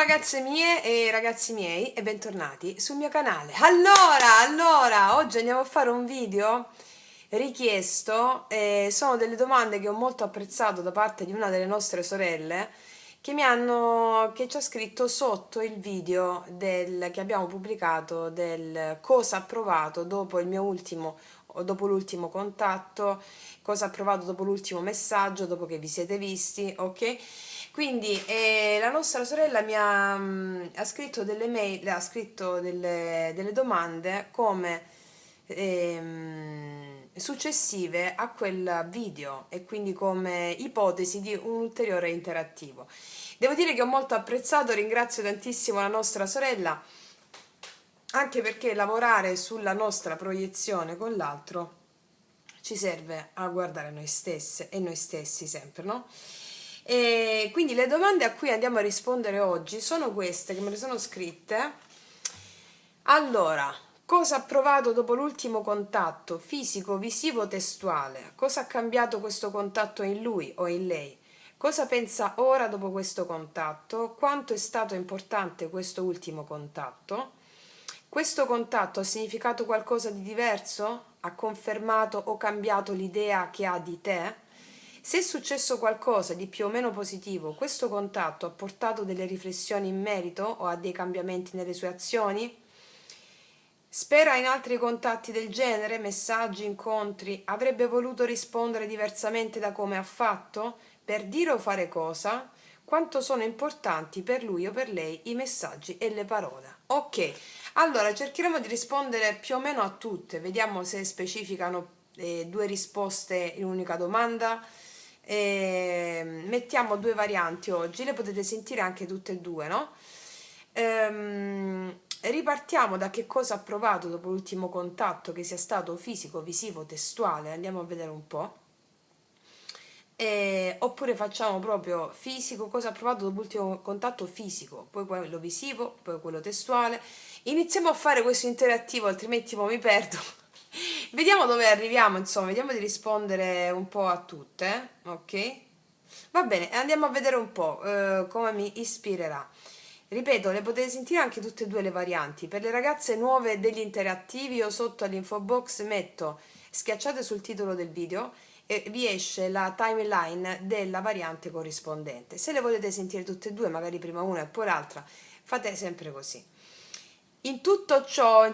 ragazze mie e ragazzi miei e bentornati sul mio canale. Allora, oggi andiamo a fare un video richiesto, sono delle domande che ho molto apprezzato da parte di una delle nostre sorelle che ci ha scritto sotto il video che abbiamo pubblicato del cosa ha provato dopo dopo l'ultimo contatto, cosa ha provato dopo l'ultimo messaggio, dopo che vi siete visti, ok? Quindi la nostra sorella ha scritto delle mail, ha scritto delle domande come successive a quel video e quindi come ipotesi di un ulteriore interattivo. Devo dire che ho molto apprezzato, ringrazio tantissimo la nostra sorella, anche perché lavorare sulla nostra proiezione con l'altro ci serve a guardare noi stesse e noi stessi sempre, no? E quindi le domande a cui andiamo a rispondere oggi sono queste, che me le sono scritte. Allora, cosa ha provato dopo l'ultimo contatto fisico, visivo, testuale? Cosa ha cambiato questo contatto in lui o in lei? Cosa pensa ora dopo questo contatto? Quanto è stato importante questo ultimo contatto? Questo contatto ha significato qualcosa di diverso? Ha confermato o cambiato l'idea che ha di te? Se è successo qualcosa di più o meno positivo, questo contatto ha portato delle riflessioni in merito o a dei cambiamenti nelle sue azioni? Spera in altri contatti del genere, messaggi, incontri? Avrebbe voluto rispondere diversamente da come ha fatto? Per dire o fare cosa? Quanto sono importanti per lui o per lei i messaggi e le parole? Ok, allora cercheremo di rispondere più o meno a tutte, vediamo se specificano due risposte in un'unica domanda. Mettiamo due varianti oggi, le potete sentire anche tutte e due, no? Ripartiamo da che cosa ha provato dopo l'ultimo contatto, che sia stato fisico, visivo, testuale, andiamo a vedere un po'. Oppure facciamo proprio fisico, cosa ha provato dopo l'ultimo contatto fisico, poi quello visivo, poi quello testuale. Iniziamo a fare questo interattivo, altrimenti poi mi perdo. Vediamo dove arriviamo, insomma, vediamo di rispondere un po' a tutte, ok? Va bene, andiamo a vedere un po' come mi ispirerà. Ripeto, le potete sentire anche tutte e due le varianti. Per le ragazze nuove degli interattivi, io sotto all'info box metto, schiacciate sul titolo del video e vi esce la timeline della variante corrispondente. Se le volete sentire tutte e due, magari prima una e poi l'altra, fate sempre così. In tutto ciò,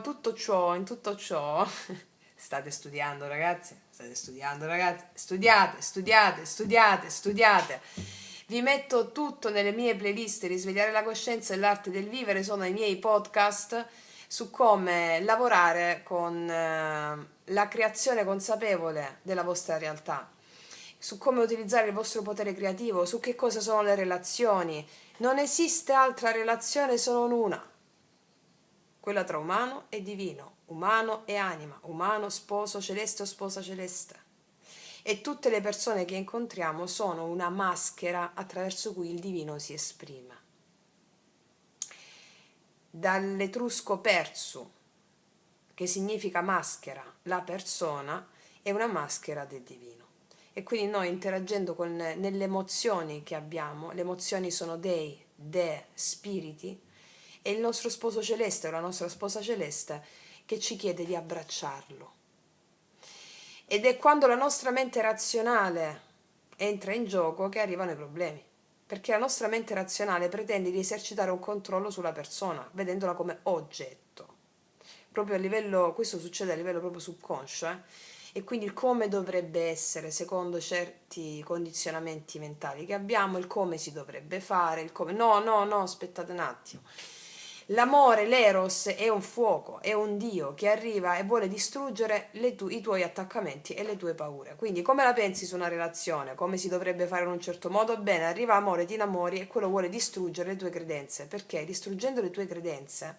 state studiando ragazzi, studiate. Vi metto tutto nelle mie playlist. Risvegliare la coscienza e l'arte del vivere sono i miei podcast su come lavorare con la creazione consapevole della vostra realtà, su come utilizzare il vostro potere creativo, su che cosa sono le relazioni. Non esiste altra relazione se non una, quella tra umano e divino, umano e anima, umano, sposo celeste o sposa celeste. E tutte le persone che incontriamo sono una maschera attraverso cui il divino si esprime. Dall'etrusco persu, che significa maschera, la persona è una maschera del divino. E quindi noi interagendo nelle emozioni che abbiamo, le emozioni sono dei, spiriti, e il nostro sposo celeste o la nostra sposa celeste che ci chiede di abbracciarlo. Ed è quando la nostra mente razionale entra in gioco che arrivano i problemi, perché la nostra mente razionale pretende di esercitare un controllo sulla persona, vedendola come oggetto. Proprio a livello, questo succede a livello proprio subconscio, e quindi il come dovrebbe essere secondo certi condizionamenti mentali che abbiamo, il come si dovrebbe fare, il come no, aspettate un attimo. L'amore, l'eros, è un fuoco, è un dio che arriva e vuole distruggere i tuoi attaccamenti e le tue paure. Quindi come la pensi su una relazione? Come si dovrebbe fare in un certo modo? Bene, arriva amore, ti innamori e quello vuole distruggere le tue credenze. Perché? Distruggendo le tue credenze,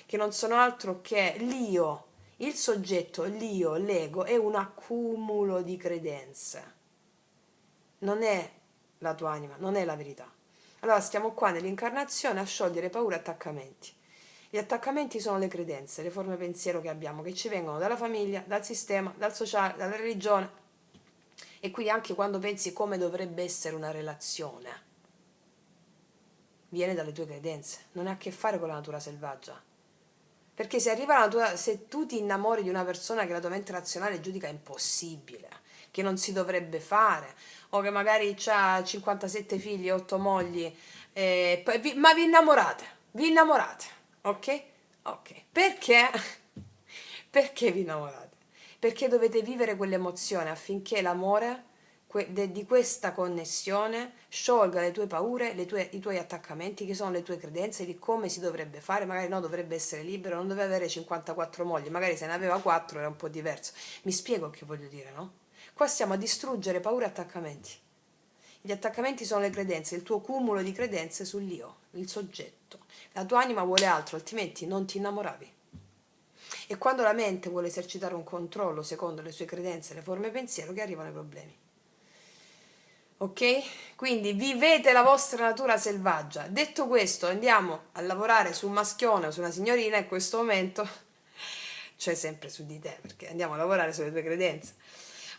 che non sono altro che l'io, il soggetto, l'io, l'ego, è un accumulo di credenze. Non è la tua anima, non è la verità. Allora stiamo qua nell'incarnazione a sciogliere paure e attaccamenti. Gli attaccamenti sono le credenze, le forme pensiero che abbiamo, che ci vengono dalla famiglia, dal sistema, dal sociale, dalla religione. E quindi anche quando pensi come dovrebbe essere una relazione. viene dalle tue credenze, non ha a che fare con la natura selvaggia. Perché se arriva la natura, se tu ti innamori di una persona che la tua mente razionale giudica impossibile, che non si dovrebbe fare, o che magari ha 57 figli, 8 mogli, ma vi innamorate, ok? Ok. Perché? Perché vi innamorate? Perché dovete vivere quell'emozione affinché l'amore di questa connessione sciolga le tue paure, i tuoi attaccamenti, che sono le tue credenze di come si dovrebbe fare. Magari no, dovrebbe essere libero, non doveva avere 54 mogli, magari se ne aveva 4 era un po' diverso. Mi spiego che voglio dire, no? Qua stiamo a distruggere paure e attaccamenti. Gli attaccamenti sono le credenze, il tuo cumulo di credenze sull'io, il soggetto. La tua anima vuole altro, altrimenti non ti innamoravi. E quando la mente vuole esercitare un controllo secondo le sue credenze, le forme pensiero, che arrivano i problemi. Ok? Quindi vivete la vostra natura selvaggia. Detto questo, andiamo a lavorare su un maschione o su una signorina in questo momento, cioè sempre su di te, perché andiamo a lavorare sulle tue credenze.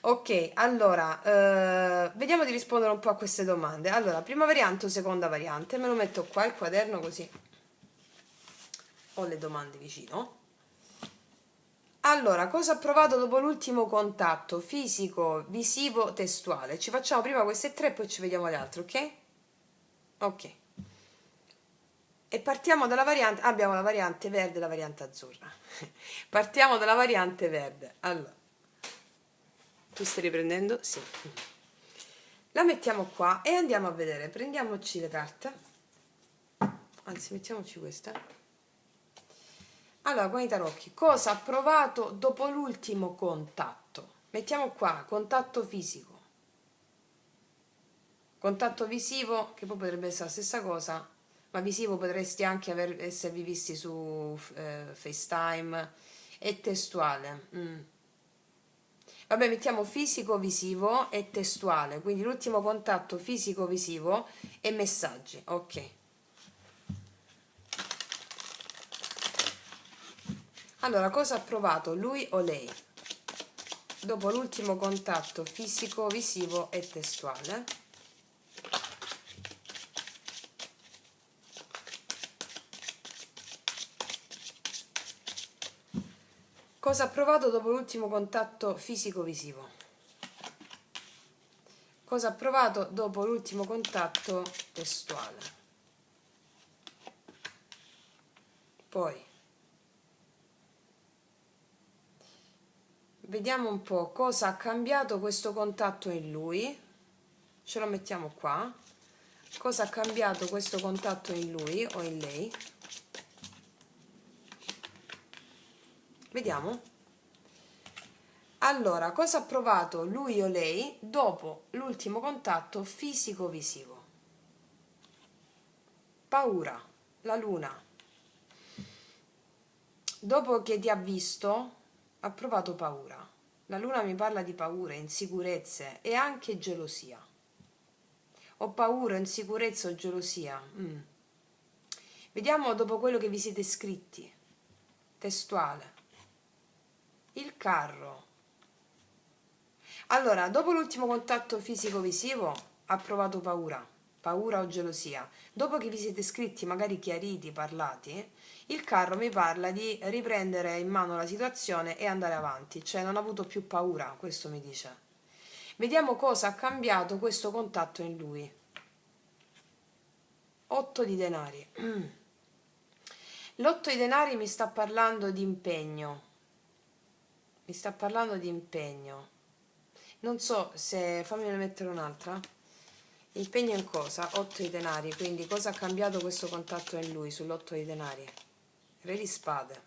Ok, allora, vediamo di rispondere un po' a queste domande. Allora, prima variante o seconda variante? Me lo metto qua il quaderno così ho le domande vicino. Allora, cosa ha provato dopo l'ultimo contatto? Fisico, visivo, testuale. Ci facciamo prima queste tre, poi ci vediamo le altre, ok? Ok. E partiamo dalla variante, abbiamo la variante verde e la variante azzurra. Partiamo dalla variante verde. Allora, tu stai riprendendo? Sì. La mettiamo qua e andiamo a vedere. Prendiamoci le carte. Anzi, mettiamoci queste. Allora, con i tarocchi, cosa ha provato dopo l'ultimo contatto? Mettiamo qua, contatto fisico. Contatto visivo, che poi potrebbe essere la stessa cosa, ma visivo potresti anche esservi visti su FaceTime, e testuale. Vabbè, mettiamo fisico-visivo e testuale, quindi l'ultimo contatto fisico-visivo e messaggi, ok. Allora, cosa ha provato lui o lei dopo l'ultimo contatto fisico, visivo e testuale? Cosa ha provato dopo l'ultimo contatto fisico-visivo? Cosa ha provato dopo l'ultimo contatto testuale? Poi vediamo un po' cosa ha cambiato questo contatto in lui. Ce lo mettiamo qua. Cosa ha cambiato questo contatto in lui o in lei? Vediamo. Allora, cosa ha provato lui o lei dopo l'ultimo contatto fisico-visivo? Paura, la luna. Dopo che ti ha visto, ha provato paura. La luna mi parla di paure, insicurezze e anche gelosia. Ho paura, insicurezza o gelosia. Vediamo dopo quello che vi siete scritti. Testuale. Il carro. Allora, dopo l'ultimo contatto fisico-visivo ha provato paura, paura o gelosia. Dopo che vi siete scritti, magari chiariti, parlati, il carro mi parla di riprendere in mano la situazione e andare avanti, cioè non ha avuto più paura, questo mi dice. Vediamo cosa ha cambiato questo contatto in lui. 8 di denari. L'8 di denari mi sta parlando di impegno. Mi sta parlando di impegno. Non so se... fammi mettere un'altra. Impegno in cosa? 8 di denari, quindi cosa ha cambiato questo contatto in lui sull'8 di denari? Re di spade.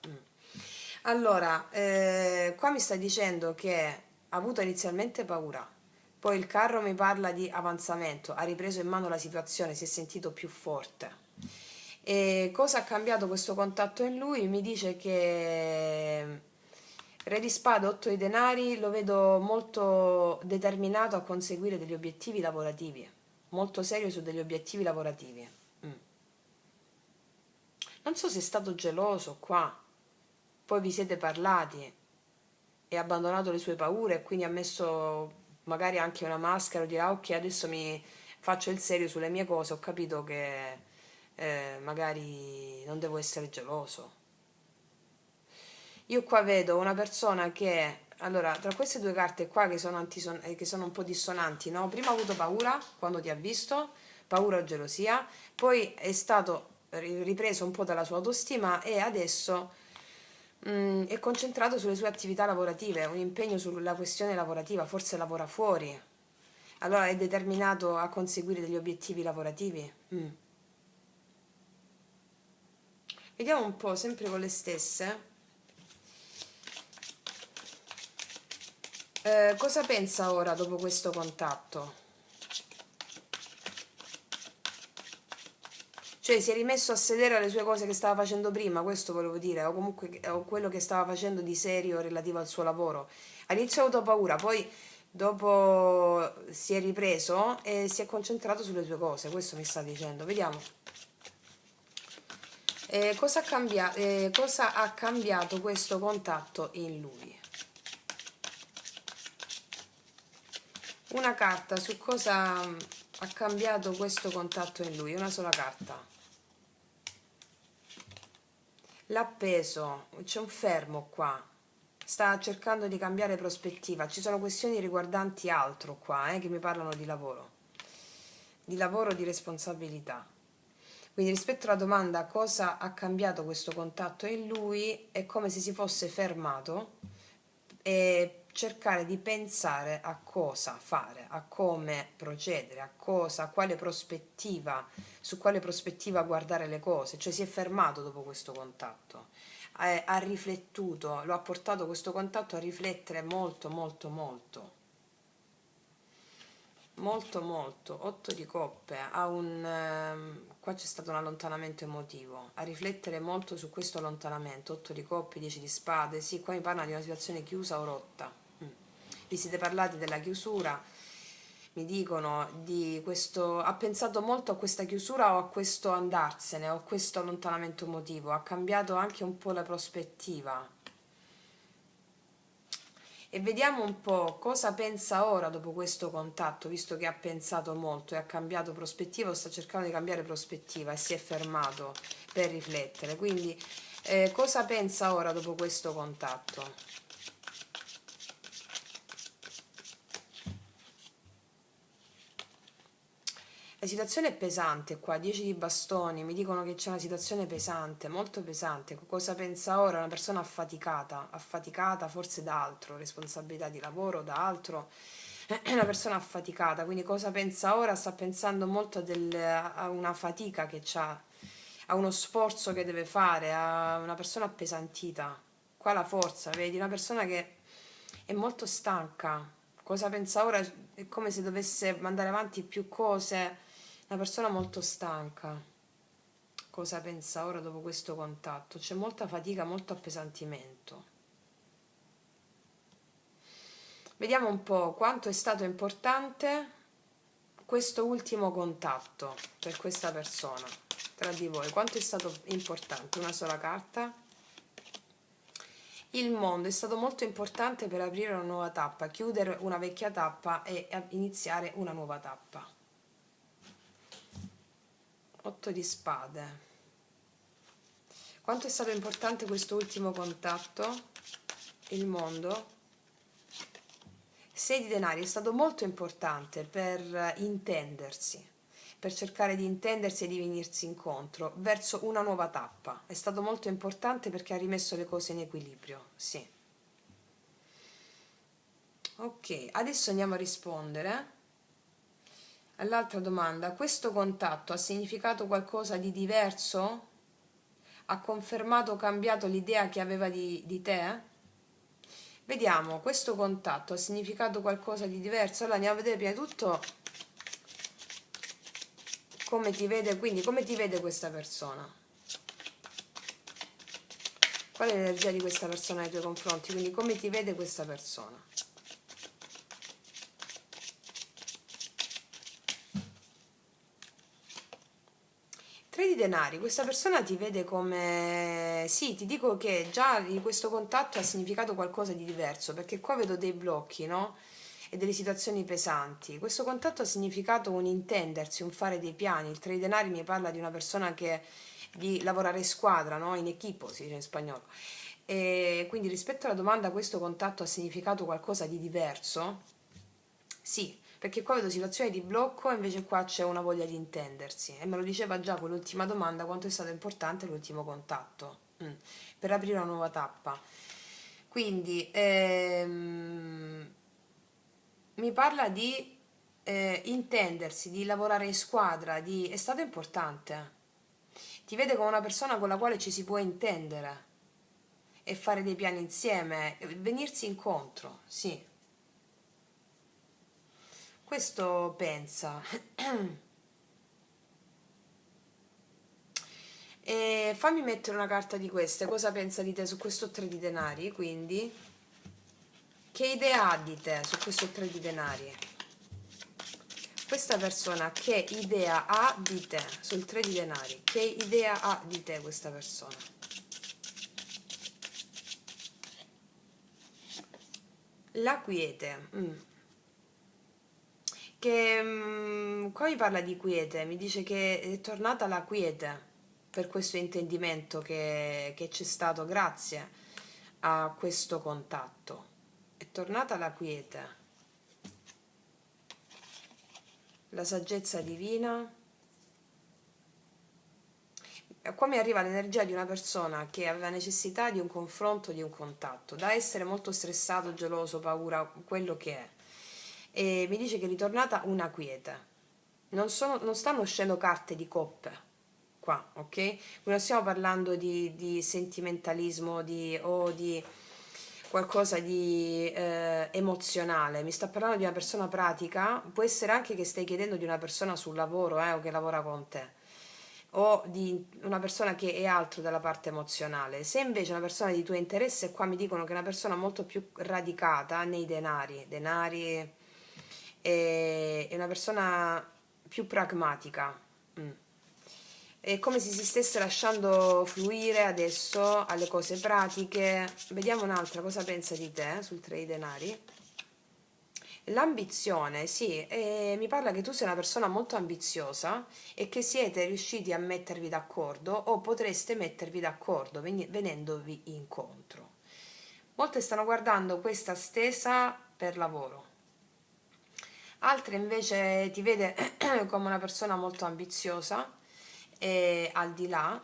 Allora, qua mi sta dicendo che ha avuto inizialmente paura, poi il carro mi parla di avanzamento, ha ripreso in mano la situazione, si è sentito più forte. E cosa ha cambiato questo contatto in lui? Mi dice che Re di spade, 8 di denari, lo vedo molto determinato a conseguire degli obiettivi lavorativi, molto serio su degli obiettivi lavorativi. Non so se è stato geloso qua, poi vi siete parlati e ha abbandonato le sue paure e quindi ha messo magari anche una maschera, dirà ok, adesso mi faccio il serio sulle mie cose, ho capito che magari non devo essere geloso. Io qua vedo una persona che, allora, tra queste due carte qua che sono un po' dissonanti, no? Prima ha avuto paura quando ti ha visto, paura o gelosia, poi è stato ripreso un po' dalla sua autostima e adesso è concentrato sulle sue attività lavorative, un impegno sulla questione lavorativa, forse lavora fuori, allora è determinato a conseguire degli obiettivi lavorativi. Vediamo un po', sempre con le stesse. Cosa pensa ora dopo questo contatto? Cioè si è rimesso a sedere alle sue cose che stava facendo prima, questo volevo dire, o comunque o quello che stava facendo di serio relativo al suo lavoro. All'inizio ha avuto paura, poi dopo si è ripreso e si è concentrato sulle sue cose, questo mi sta dicendo. Vediamo. Cosa ha cambiato questo contatto in lui? Una carta su cosa ha cambiato questo contatto in lui, una sola carta. L'appeso, c'è un fermo qua, sta cercando di cambiare prospettiva, ci sono questioni riguardanti altro qua, che mi parlano di lavoro, di responsabilità. Quindi rispetto alla domanda cosa ha cambiato questo contatto in lui, è come se si fosse fermato e cercare di pensare a cosa fare, a come procedere, a cosa, a quale prospettiva, su quale prospettiva guardare le cose, cioè si è fermato dopo questo contatto, ha riflettuto, lo ha portato questo contatto a riflettere molto, molto, molto. Molto molto, 8 di coppe, qua c'è stato un allontanamento emotivo, a riflettere molto su questo allontanamento, 8 di coppe, 10 di spade, sì, qua mi parla di una situazione chiusa o rotta. Vi siete parlati della chiusura, mi dicono di questo, ha pensato molto a questa chiusura o a questo andarsene, o a questo allontanamento emotivo, ha cambiato anche un po' la prospettiva. E vediamo un po' cosa pensa ora dopo questo contatto, visto che ha pensato molto e ha cambiato prospettiva o sta cercando di cambiare prospettiva e si è fermato per riflettere. Quindi cosa pensa ora dopo questo contatto? La situazione è pesante qua, 10 di bastoni, mi dicono che c'è una situazione pesante, molto pesante. Cosa pensa ora? Una persona affaticata forse da altro, responsabilità di lavoro, da altro, è una persona affaticata, quindi cosa pensa ora? Sta pensando molto a una fatica che ha, a uno sforzo che deve fare, a una persona appesantita. Qua la forza, vedi? Una persona che è molto stanca. Cosa pensa ora? È come se dovesse mandare avanti più cose, una persona molto stanca. Cosa pensa ora dopo questo contatto? C'è molta fatica, molto appesantimento. Vediamo un po' quanto è stato importante questo ultimo contatto per questa persona tra di voi. Quanto è stato importante? Una sola carta. Il mondo è stato molto importante per aprire una nuova tappa, chiudere una vecchia tappa e iniziare una nuova tappa. 8 di spade. Quanto è stato importante questo ultimo contatto? Il mondo. 6 di denari è stato molto importante per intendersi, per cercare di intendersi e di venirsi incontro verso una nuova tappa. È stato molto importante perché ha rimesso le cose in equilibrio, sì. Ok, adesso andiamo a rispondere all'altra domanda. Questo contatto ha significato qualcosa di diverso? Ha confermato o cambiato l'idea che aveva di te? Vediamo, questo contatto ha significato qualcosa di diverso? Allora andiamo a vedere prima di tutto come ti vede, quindi come ti vede questa persona. Qual è l'energia di questa persona nei tuoi confronti? Quindi come ti vede questa persona? Tre di denari, questa persona ti vede come... Sì, ti dico che già questo contatto ha significato qualcosa di diverso, perché qua vedo dei blocchi, no? e delle situazioni pesanti. Questo contatto ha significato un intendersi, un fare dei piani. Il tre di denari mi parla di una persona che di lavorare in squadra, no? In equipo si dice in spagnolo. E quindi rispetto alla domanda, questo contatto ha significato qualcosa di diverso? Sì, perché qua vedo situazioni di blocco, invece qua c'è una voglia di intendersi. E me lo diceva già quell'ultima domanda, quanto è stato importante l'ultimo contatto, per aprire una nuova tappa. Quindi mi parla di intendersi, di lavorare in squadra, è stato importante. Ti vede come una persona con la quale ci si può intendere e fare dei piani insieme, venirsi incontro, sì. Questo pensa. E fammi mettere una carta di queste, cosa pensa di te su questo tre di denari, quindi? Che idea ha di te su questo tre di denari? Questa persona che idea ha di te sul tre di denari? Che idea ha di te questa persona? La quiete. Qua mi parla di quiete, mi dice che è tornata la quiete per questo intendimento che c'è stato grazie a questo contatto. È tornata la quiete, la saggezza divina. Qua mi arriva l'energia di una persona che aveva necessità di un confronto, di un contatto, da essere molto stressato, geloso, paura, quello che è. E mi dice che è ritornata una quiete. Non stanno uscendo carte di coppe qua, ok? Non stiamo parlando di sentimentalismo o di qualcosa di emozionale. Mi sta parlando di una persona pratica. Può essere anche che stai chiedendo di una persona sul lavoro o che lavora con te, o di una persona che è altro dalla parte emozionale. Se invece è una persona di tuo interesse, qua mi dicono che è una persona molto più radicata nei denari è una persona più pragmatica. Mm. È come se si stesse lasciando fluire adesso alle cose pratiche. Vediamo un'altra, cosa pensa di te sul tre di denari? L'ambizione, sì, mi parla che tu sei una persona molto ambiziosa e che siete riusciti a mettervi d'accordo o potreste mettervi d'accordo venendovi incontro. Molte stanno guardando questa stesa per lavoro, altre invece ti vede come una persona molto ambiziosa e al di là,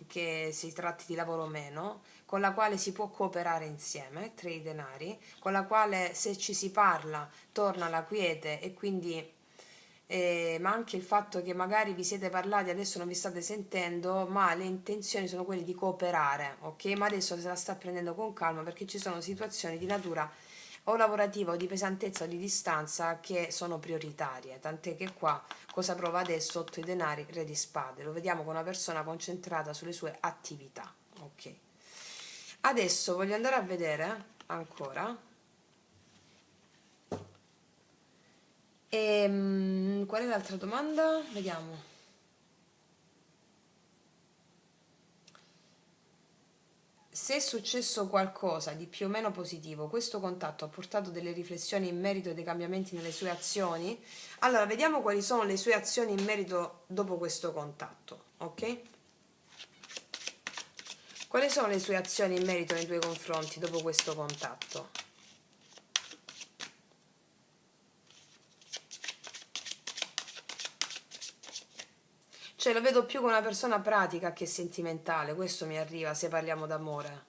che si tratti di lavoro o meno, con la quale si può cooperare insieme, tre i denari, con la quale se ci si parla torna la quiete e quindi ma anche il fatto che magari vi siete parlati, adesso non vi state sentendo, ma le intenzioni sono quelle di cooperare, ok? Ma adesso se la sta prendendo con calma perché ci sono situazioni di natura o lavorativa o di pesantezza o di distanza che sono prioritarie, tant'è che qua cosa prova adesso? 8 i denari, re di spade, lo vediamo con una persona concentrata sulle sue attività, ok? Adesso voglio andare a vedere ancora qual è l'altra domanda? Vediamo. Se è successo qualcosa di più o meno positivo, questo contatto ha portato delle riflessioni in merito ai dei cambiamenti nelle sue azioni. Allora, vediamo quali sono le sue azioni in merito dopo questo contatto, ok? Quali sono le sue azioni in merito nei tuoi confronti dopo questo contatto? Cioè, lo vedo più come una persona pratica che sentimentale, questo mi arriva se parliamo d'amore.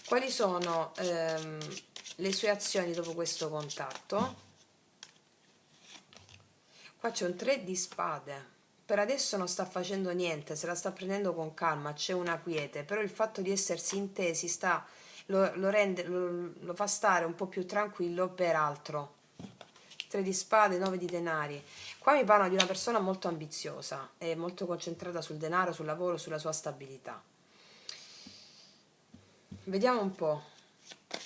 Quali sono le sue azioni dopo questo contatto? Qua c'è un 3 di spade. Per adesso non sta facendo niente, se la sta prendendo con calma, c'è una quiete, però il fatto di essersi intesi lo fa stare un po' più tranquillo per altro. 3 di spade, 9 di denari. Qua mi parlano di una persona molto ambiziosa e molto concentrata sul denaro, sul lavoro, sulla sua stabilità. Vediamo un po'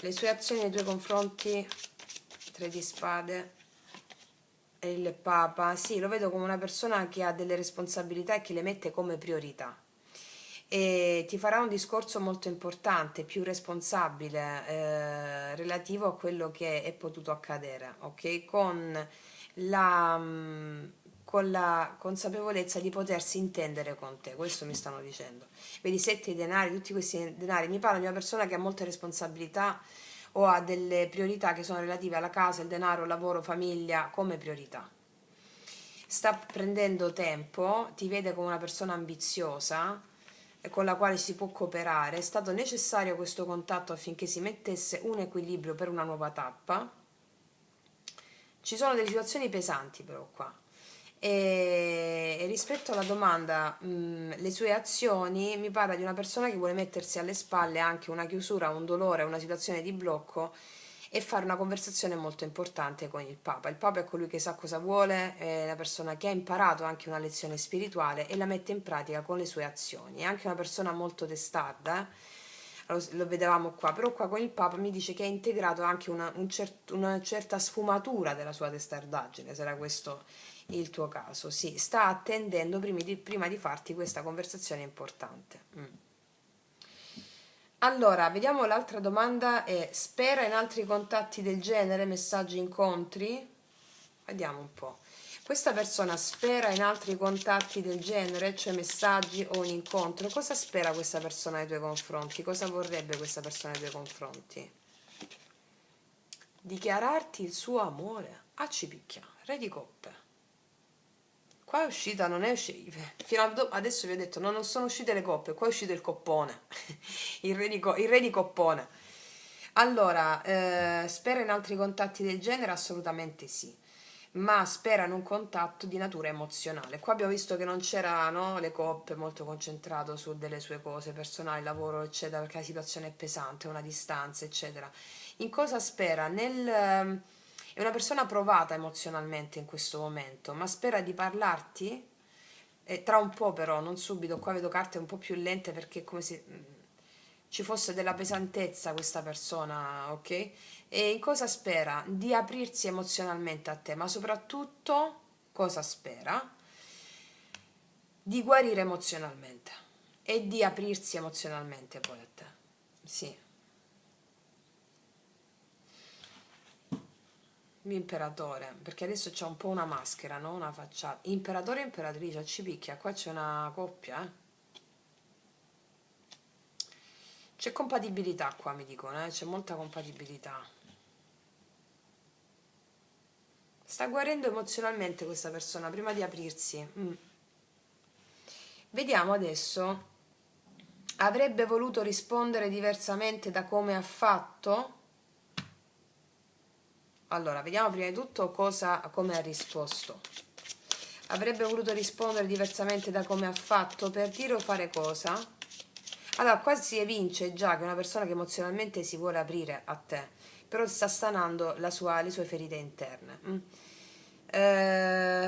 le sue azioni nei tuoi confronti. 3 di spade e il papa. Sì, lo vedo come una persona che ha delle responsabilità e che le mette come priorità. e ti farà un discorso molto importante, più responsabile, relativo a quello che è potuto accadere, ok? La, mm, con la consapevolezza di potersi intendere con te, questo mi stanno dicendo. Vedi, sette denari, tutti questi denari, mi parla di una persona che ha molte responsabilità o ha delle priorità che sono relative alla casa, il denaro, il lavoro, famiglia, come priorità. Sta prendendo tempo, ti vede come una persona ambiziosa con la quale si può cooperare. È stato necessario questo contatto affinché si mettesse un equilibrio per una nuova tappa. Ci sono delle situazioni pesanti però qua. E rispetto alla domanda, le sue azioni, mi parla di una persona che vuole mettersi alle spalle anche una chiusura, un dolore, una situazione di blocco e fare una conversazione molto importante con il Papa. Il Papa è colui che sa cosa vuole, è la persona che ha imparato anche una lezione spirituale e la mette in pratica con le sue azioni. È anche una persona molto testarda, lo vedevamo qua, però qua con il Papa mi dice che ha integrato anche una certa sfumatura della sua testardaggine, se era questo il tuo caso. Sì, sta attendendo prima di farti questa conversazione importante. Allora, vediamo l'altra domanda è: spera in altri contatti del genere, messaggi, incontri? Vediamo un po'. Questa persona spera in altri contatti del genere, cioè messaggi o un incontro? Cosa spera questa persona nei tuoi confronti? Cosa vorrebbe questa persona nei tuoi confronti? Dichiararti il suo amore. A cipicchia, re di coppe. Qua è uscita, non è uscita. Adesso vi ho detto, no, non sono uscite le coppe, qua è uscito il coppone. Il re di coppone. Allora, spera in altri contatti del genere? Assolutamente sì, ma spera in un contatto di natura emozionale. Qua abbiamo visto che non c'erano le coppe, molto concentrato su delle sue cose personali, lavoro, eccetera, perché la situazione è pesante, una distanza, eccetera. In cosa spera? È una persona provata emozionalmente in questo momento, ma spera di parlarti tra un po', però, non subito. Qua vedo carte un po' più lente perché è come se ci fosse della pesantezza questa persona, ok? E in cosa spera? Di aprirsi emozionalmente a te, ma soprattutto cosa spera? Di guarire emozionalmente e di aprirsi emozionalmente poi a te. Sì, l'imperatore, perché adesso c'è un po' una maschera, no? Una facciata. Imperatore e imperatrice, ci picchia, qua c'è una coppia, eh? C'è compatibilità qua, mi dicono, c'è molta compatibilità. Sta guarendo emozionalmente questa persona prima di aprirsi. Vediamo adesso. Avrebbe voluto rispondere diversamente da come ha fatto? Allora, vediamo prima di tutto come ha risposto. Avrebbe voluto rispondere diversamente da come ha fatto per dire o fare cosa? Allora, qua si evince già che è una persona che emozionalmente si vuole aprire a te, però sta stanando le sue ferite interne.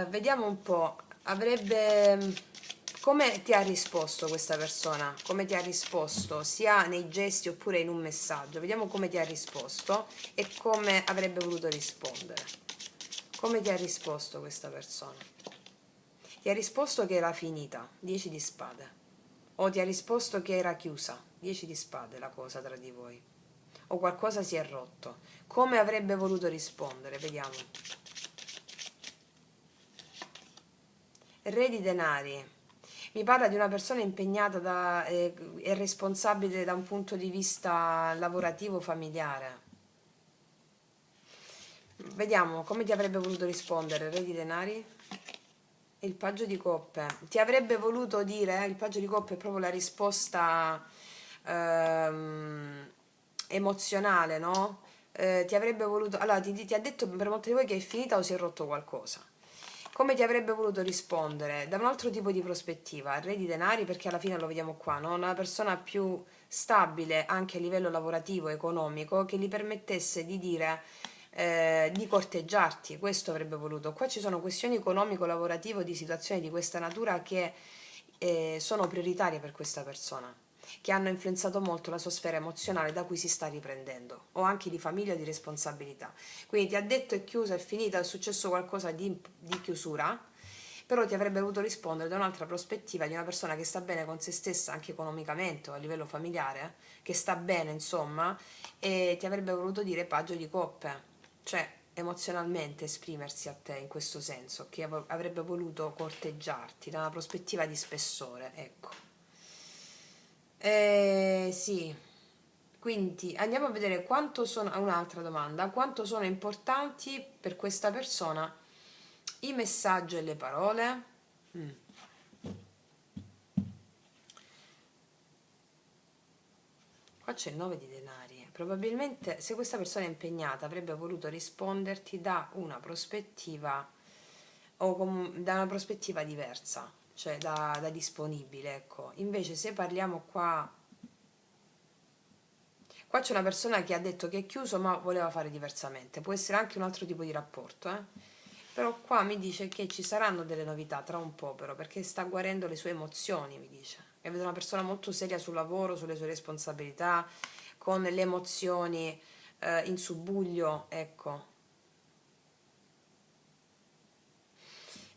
Vediamo un po'. Come ti ha risposto questa persona? Come ti ha risposto sia nei gesti oppure in un messaggio? Vediamo come ti ha risposto e come avrebbe voluto rispondere. Come ti ha risposto questa persona? Ti ha risposto che era finita, 10 di spade. O ti ha risposto che era chiusa, 10 di spade la cosa tra di voi. O qualcosa si è rotto. Come avrebbe voluto rispondere? Vediamo. Re di denari. Mi parla di una persona impegnata e responsabile da un punto di vista lavorativo familiare. Vediamo come ti avrebbe voluto rispondere. Re di denari. Il paggio di coppe. Ti avrebbe voluto dire, il paggio di coppe è proprio la risposta emozionale, no? Ti avrebbe voluto, allora ti ha detto per molti di voi che è finita o si è rotto qualcosa. Come ti avrebbe voluto rispondere? Da un altro tipo di prospettiva, il re di denari, perché alla fine lo vediamo qua, no? Una persona più stabile anche a livello lavorativo, economico, che gli permettesse di dire di corteggiarti, questo avrebbe voluto. Qua ci sono questioni economico-lavorative di situazioni di questa natura che sono prioritarie per questa persona, che hanno influenzato molto la sua sfera emozionale da cui si sta riprendendo, o anche di famiglia o di responsabilità. Quindi ti ha detto è chiusa, è finita, è successo qualcosa di chiusura, però ti avrebbe voluto rispondere da un'altra prospettiva, di una persona che sta bene con se stessa anche economicamente o a livello familiare, che sta bene insomma, e ti avrebbe voluto dire paggio di coppe, cioè emozionalmente esprimersi a te in questo senso, che avrebbe voluto corteggiarti da una prospettiva di spessore, ecco. Sì, quindi andiamo a vedere quanto sono, un'altra domanda, quanto sono importanti per questa persona i messaggi e le parole? Mm. Qua c'è il 9 di denari. Probabilmente se questa persona è impegnata avrebbe voluto risponderti da una prospettiva da una prospettiva diversa, cioè da disponibile, ecco. Invece se parliamo qua c'è una persona che ha detto che è chiuso ma voleva fare diversamente, può essere anche un altro tipo di rapporto, però qua mi dice che ci saranno delle novità tra un po', però, perché sta guarendo le sue emozioni, mi dice. E vedo una persona molto seria sul lavoro, sulle sue responsabilità, con le emozioni in subbuglio, ecco.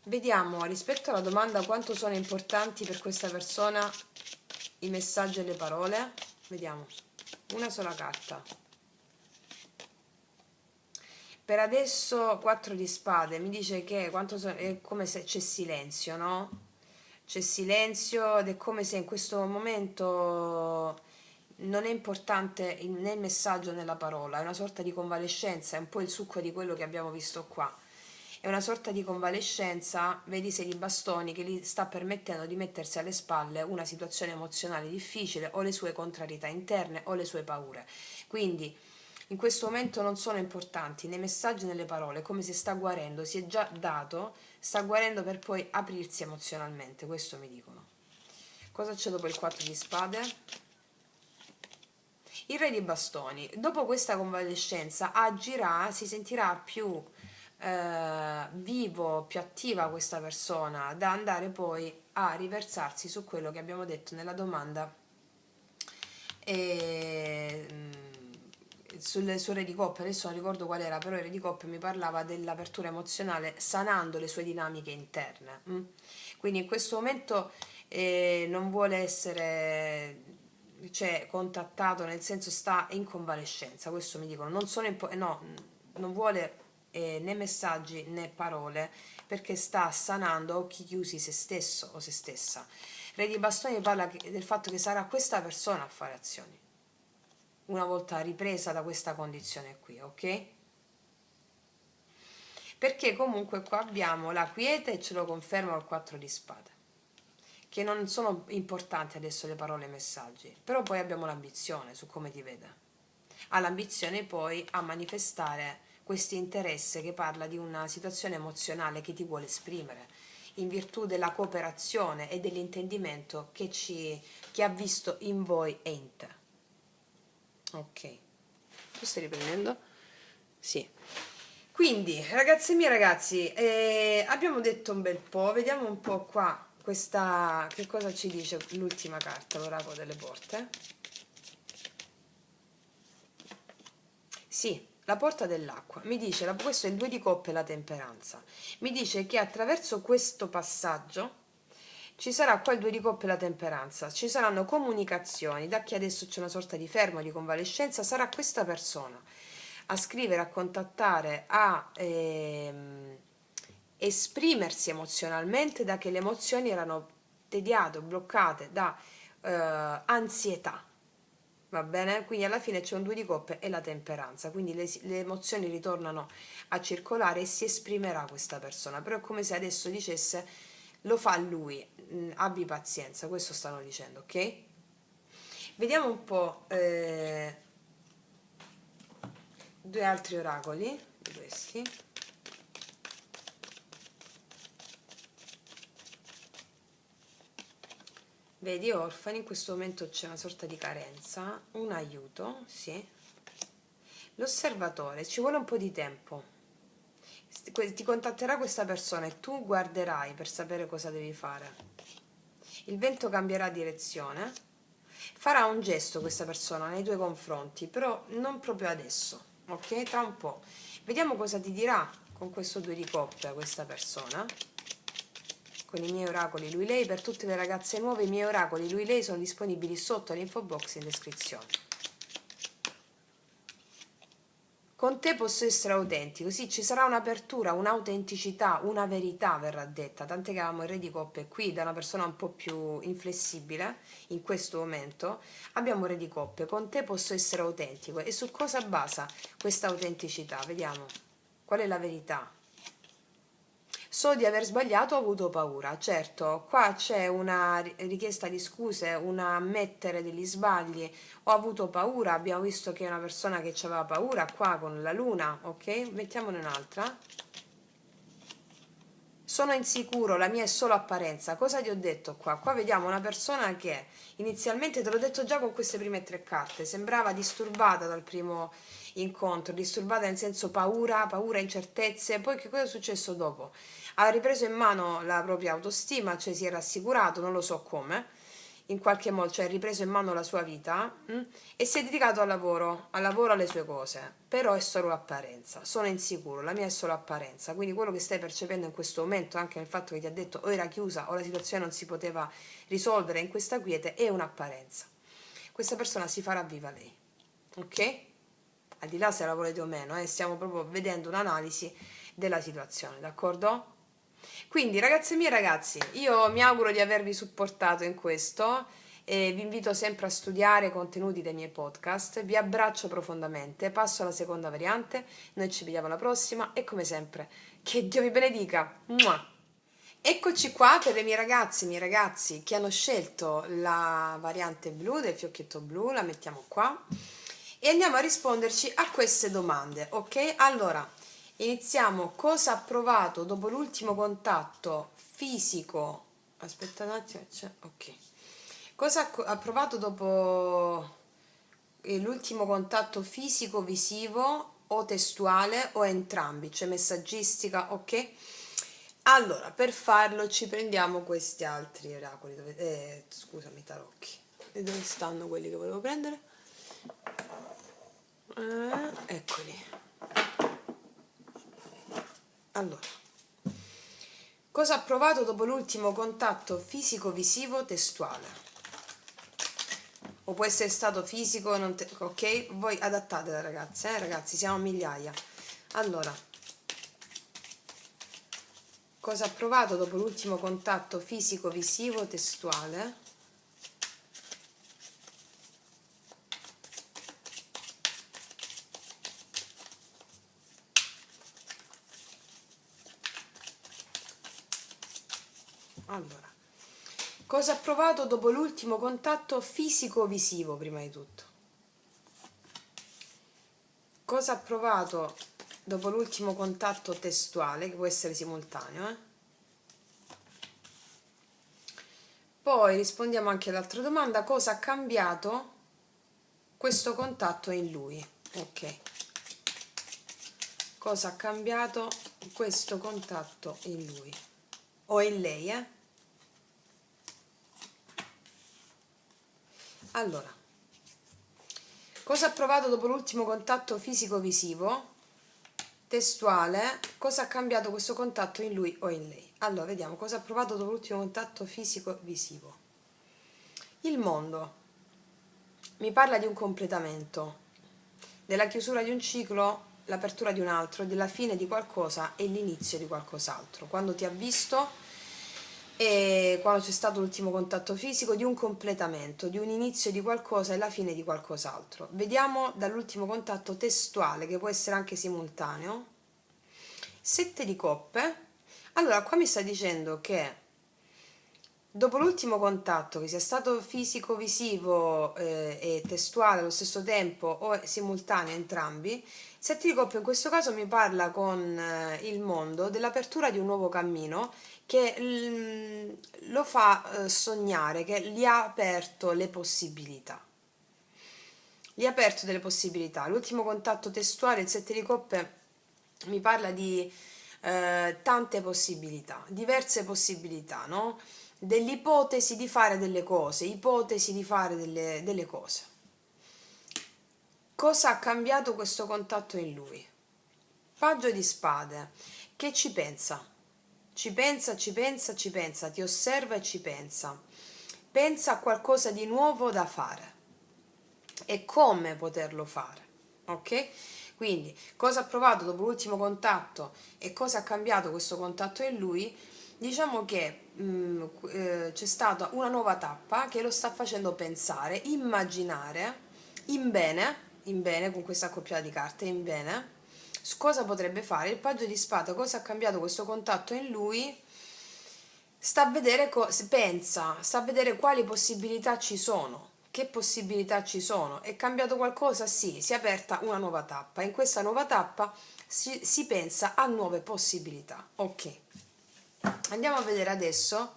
Vediamo, rispetto alla domanda quanto sono importanti per questa persona i messaggi e le parole, vediamo, una sola carta. Per adesso 4 di spade, mi dice che è come se c'è silenzio, no? C'è silenzio ed è come se in questo momento non è importante né il messaggio né la parola, è una sorta di convalescenza, è un po' il succo di quello che abbiamo visto qua. È una sorta di convalescenza, vedi se di bastoni che gli sta permettendo di mettersi alle spalle una situazione emozionale difficile o le sue contrarietà interne o le sue paure. Quindi in questo momento non sono importanti né i messaggi né le parole, come se sta guarendo, si è già dato, sta guarendo per poi aprirsi emozionalmente, questo mi dicono. Cosa c'è dopo il 4 di spade? Il re di bastoni. Dopo questa convalescenza agirà, si sentirà più vivo, più attiva questa persona, da andare poi a riversarsi su quello che abbiamo detto nella domanda sul re di coppe. Adesso non ricordo qual era, però il re di coppe mi parlava dell'apertura emozionale sanando le sue dinamiche interne. Quindi in questo momento non vuole essere, cioè, contattato, nel senso sta in convalescenza, questo mi dicono, non sono no, non vuole né messaggi né parole, perché sta sanando a occhi chiusi se stesso o se stessa. Re di bastoni parla del fatto che sarà questa persona a fare azioni una volta ripresa da questa condizione qui, ok? Perché comunque qua abbiamo la quiete e ce lo conferma il 4 di spade, che non sono importanti adesso le parole e i messaggi, però poi abbiamo l'ambizione su come ti vede. Ha l'ambizione poi a manifestare questo interesse che parla di una situazione emozionale che ti vuole esprimere in virtù della cooperazione e dell'intendimento che ha visto in voi e in te. Ok, tu stai riprendendo? Sì. Quindi, ragazze mie, ragazzi, abbiamo detto un bel po', vediamo un po' qua che cosa ci dice l'ultima carta, l'oracolo delle porte. Sì, la porta dell'acqua. Mi dice, questo è il 2 di coppe e la temperanza. Mi dice che attraverso questo passaggio ci sarà qua il 2 di coppe e la temperanza, ci saranno comunicazioni, da che adesso c'è una sorta di fermo, di convalescenza, sarà questa persona a scrivere, a contattare, a esprimersi emozionalmente, da che le emozioni erano tediate, bloccate da ansietà. Va bene? Quindi alla fine c'è un 2 di coppe e la temperanza, quindi le emozioni ritornano a circolare e si esprimerà questa persona, però è come se adesso dicesse lo fa lui, abbi pazienza, questo stanno dicendo, ok? Vediamo un po' due altri oracoli di questi. Vedi, orfani, in questo momento c'è una sorta di carenza, un aiuto, sì. L'osservatore, ci vuole un po' di tempo. Ti contatterà questa persona e tu guarderai per sapere cosa devi fare. Il vento cambierà direzione. Farà un gesto questa persona nei tuoi confronti, però non proprio adesso, ok? Tra un po'. Vediamo cosa ti dirà con questo 2 di coppe questa persona. con i miei oracoli lui lei. Per tutte le ragazze nuove i miei oracoli lui lei sono disponibili sotto all'info box in descrizione. Con te posso essere autentico, sì, ci sarà un'apertura, un'autenticità, una verità verrà detta, tant'è che avevamo il re di coppe qui da una persona un po' più inflessibile in questo momento, abbiamo il re di coppe, con te posso essere autentico. E su cosa basa questa autenticità? Vediamo, qual è la verità? So di aver sbagliato, ho avuto paura. Certo, qua c'è una richiesta di scuse, un ammettere degli sbagli. Ho avuto paura, abbiamo visto che è una persona che aveva paura qua con la luna, ok? Mettiamone un'altra. Sono insicuro, la mia è solo apparenza. Cosa ti ho detto qua? Qua vediamo una persona che inizialmente, te l'ho detto già con queste prime 3 carte, sembrava disturbata dal primo incontro, disturbata nel senso paura, incertezze. Poi che cosa è successo dopo? Ha ripreso in mano la propria autostima, cioè si è rassicurato, non lo so come, in qualche modo, cioè ha ripreso in mano la sua vita, e si è dedicato al lavoro, alle sue cose. Però è solo l'apparenza, sono insicuro, la mia è solo apparenza, quindi quello che stai percependo in questo momento, anche nel fatto che ti ha detto o era chiusa o la situazione non si poteva risolvere in questa quiete, è un'apparenza. Questa persona si farà viva lei, ok? Al di là se la volete o meno, stiamo proprio vedendo un'analisi della situazione, d'accordo? Quindi ragazze mie e ragazzi, io mi auguro di avervi supportato in questo e vi invito sempre a studiare i contenuti dei miei podcast. Vi abbraccio profondamente, passo alla seconda variante, noi ci vediamo alla prossima e come sempre che Dio vi benedica. Mua! Eccoci qua per le mie ragazze, i miei ragazzi che hanno scelto la variante blu del fiocchetto blu, la mettiamo qua e andiamo a risponderci a queste domande, ok? Allora, iniziamo. Cosa ha provato dopo l'ultimo contatto fisico? Aspetta un attimo, ok. Cosa ha provato dopo l'ultimo contatto fisico, visivo o testuale o entrambi, cioè messaggistica, ok? Allora, per farlo ci prendiamo questi altri oracoli, scusami, tarocchi. E dove stanno quelli che volevo prendere? Eccoli. Allora, cosa ha provato dopo l'ultimo contatto fisico-visivo testuale? O può essere stato fisico, ok? Voi adattatela ragazze, ragazzi, siamo migliaia. Allora, cosa ha provato dopo l'ultimo contatto fisico-visivo testuale? Allora, cosa ha provato dopo l'ultimo contatto fisico-visivo prima di tutto? Cosa ha provato dopo l'ultimo contatto testuale, che può essere simultaneo, Poi rispondiamo anche all'altra domanda, cosa ha cambiato questo contatto in lui? Ok. Cosa ha cambiato questo contatto in lui? O in lei, Allora, cosa ha provato dopo l'ultimo contatto fisico-visivo? Testuale, cosa ha cambiato questo contatto in lui o in lei? Allora, vediamo cosa ha provato dopo l'ultimo contatto fisico-visivo. Il mondo mi parla di un completamento, della chiusura di un ciclo, l'apertura di un altro, della fine di qualcosa e l'inizio di qualcos'altro. Quando ti ha visto e quando c'è stato l'ultimo contatto fisico, di un completamento, di un inizio di qualcosa e la fine di qualcos'altro. Vediamo dall'ultimo contatto testuale, che può essere anche simultaneo. 7 di coppe. Allora, qua mi sta dicendo che dopo l'ultimo contatto, che sia stato fisico, visivo e testuale allo stesso tempo o simultaneo entrambi, 7 di coppe in questo caso mi parla con il mondo dell'apertura di un nuovo cammino che lo fa sognare, che gli ha aperto le possibilità. Gli ha aperto delle possibilità. L'ultimo contatto testuale, il 7 di coppe, mi parla di tante possibilità, diverse possibilità, no? Dell'ipotesi di fare delle cose, ipotesi di fare delle cose. Cosa ha cambiato questo contatto in lui? Paggio di spade. Che ci pensa? ci pensa, ci pensa, ci pensa, ti osserva e ci pensa. Pensa a qualcosa di nuovo da fare e come poterlo fare, ok? Quindi cosa ha provato dopo l'ultimo contatto e cosa ha cambiato questo contatto in lui? Diciamo che c'è stata una nuova tappa che lo sta facendo pensare, immaginare in bene con questa accoppiata di carte, in bene, su cosa potrebbe fare. Il paggio di spade, cosa ha cambiato questo contatto in lui? Sta a vedere, pensa, sta a vedere quali possibilità ci sono. Che possibilità ci sono? È cambiato qualcosa? Sì, si è aperta una nuova tappa. In questa nuova tappa si pensa a nuove possibilità. Ok, andiamo a vedere adesso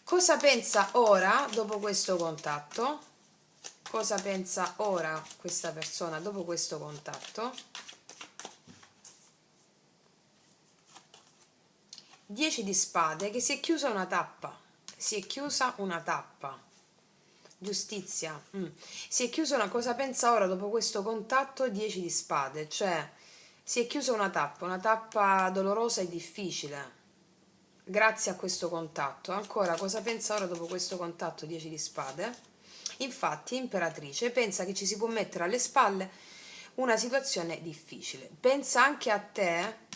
cosa pensa ora dopo questo contatto. Cosa pensa ora questa persona dopo questo contatto? 10 di spade, che si è chiusa una tappa. Si è chiusa una tappa. Giustizia. Si è chiusa una cosa, pensa ora dopo questo contatto? 10 di spade, cioè si è chiusa una tappa dolorosa e difficile grazie a questo contatto. Ancora, cosa pensa ora dopo questo contatto? 10 di spade. Infatti, imperatrice pensa che ci si può mettere alle spalle una situazione difficile. Pensa anche a te